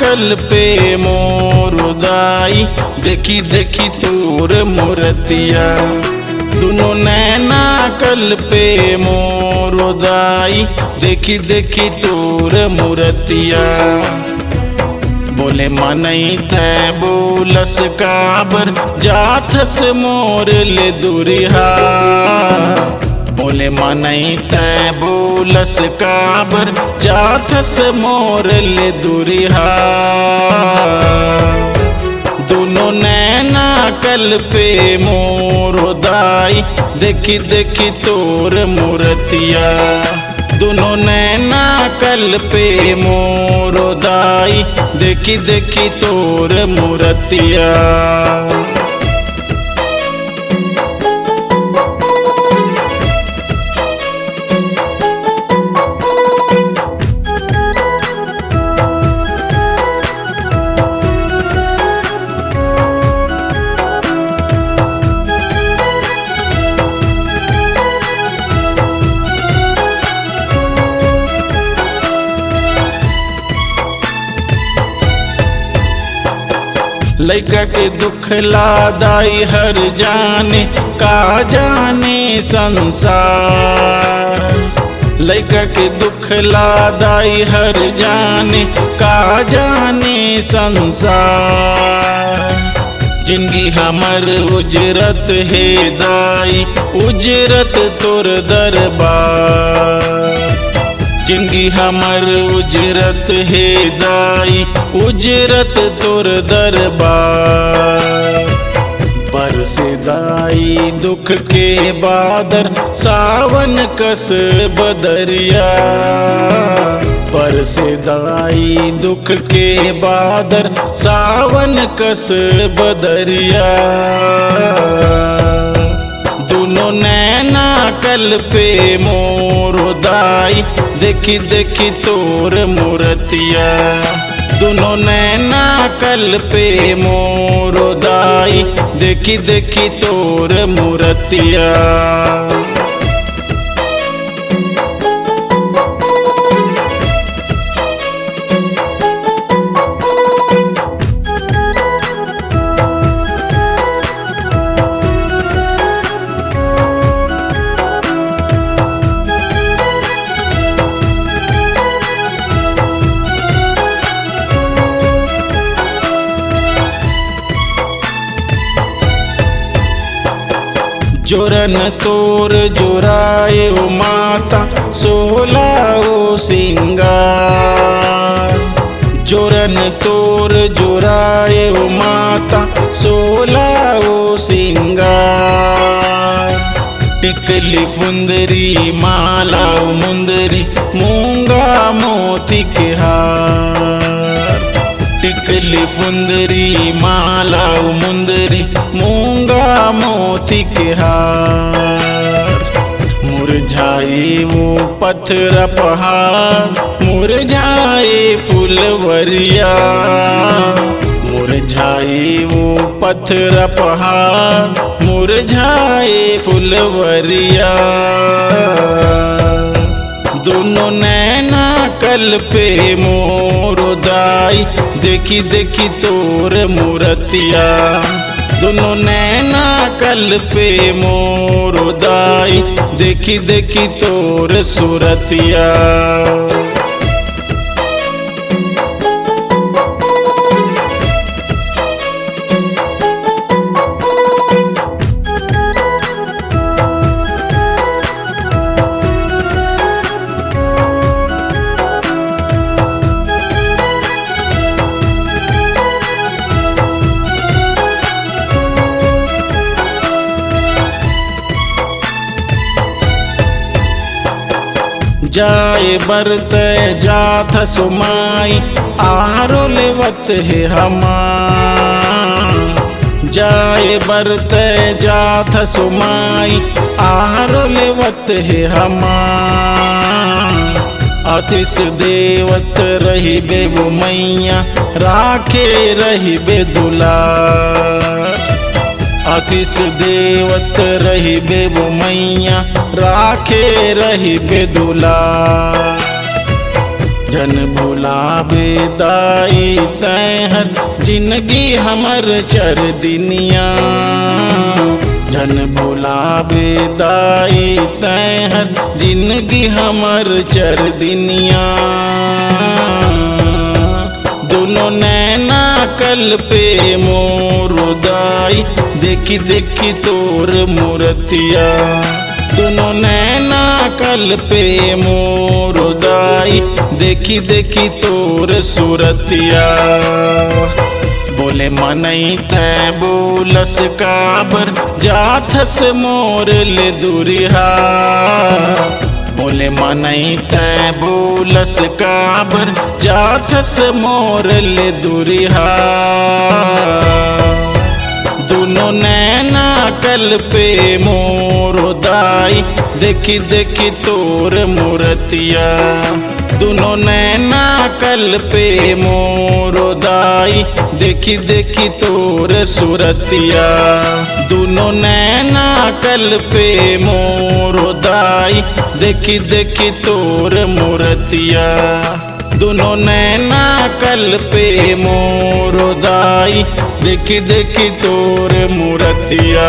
कल पे मोर उदाई, देखी देखी तोर मूर्तिया। दोनों नैना कल पे मोर उदाई, देखी देखी तोर मूर्तिया। बोले मनई थे बोलस काबर, जाथस मोर ले दुरिहा। बोले मनई थे बोलस काबर, जाथस मोर ले दुरिहा। दोनों नैना कल पे मोर उदाई, देखी देखी तोर मूर्तिया। दोनों नैना कल पे मोर उदाई, देखी देखी तोर मूर्तिया। लइका के दुख लादाई हर जाने, का जाने संसार। लइका के दुख लादाई हर जाने, का जाने संसार। जिंदगी हमर उजरत है दाई, उजरत तोर दरबार। जिंदगी हमर उजरत है दाई, उजरत तोर दरबार। बरसे दाई दुख के बादर, सावन कस बदरिया। बरसे दाई दुख के बादर, सावन कस बदरिया। दोनों नैना कल पे मोर उदाई, देखी देखी तोर मूर्तिया। दोनों नैना कल पे मोर उदाई, देखी देखी तोर मूर्तिया। जोरन तोर जोराए ओ माता, सोला ओ सिंगार। जोरन तोर जोराए ओ माता, सोला ओ सिंगार। टिकली फुंदरी माला ओ मुंदरी, मूंगा मोती के हार। टिकली फुंदरी माला ओ मुंदरी, मूंगा मोती के हार। मुरझाए वो पत्थर पहाड़, मुरझाए फुलवरिया। मुरझाए वो पत्थर पहाड़, मुरझाए फुलवरिया। दोनों नैना कल पे मोर उदाई, देखी देखी तोर मूर्तिया। दोनों नैना कल पे मोर उदाई, देखी देखी तोर सूरतिया। जाए बरत जाथ सुमाई, आरो लेवत है हमार। जाए बरत जाथ सुमाई, आरो लेवत है हमार। आशीष देवत रही बे वो मैया, राखे रही बे दुलार। आशीष देवत रही बे वो मैया, राखे रही बे दुलार। जन भुलावे दाई तैहर जिंदगी हमर चर दिनिया। जन भुलावे दाई तैहर जिंदगी हमर चर दिनिया। दोनों नैना कल पे मोर दाई देखी देखी तोर मूर्तिया। दोनों नैना कल पे मोर दाई देखी देखी तोर सूरतिया। बोले मनई तै बोलस काबर जाथस मोर ले दुरिहा। बोले मनई तै बोलस काबर जाथस मोर ले दुरिहा। दोनों नैना कल पे मोर दाई देखी देखी तोर मूर्तिया। दोनों नैना कल पे मोर दाई देखी देखी तोर सूरतिया। दोनों नैना कल पे मोर दाई देखी देखी तोर मूर्तिया। दोनों नैना कल पे मोर दाई देखी देखी तोर मूर्तिया।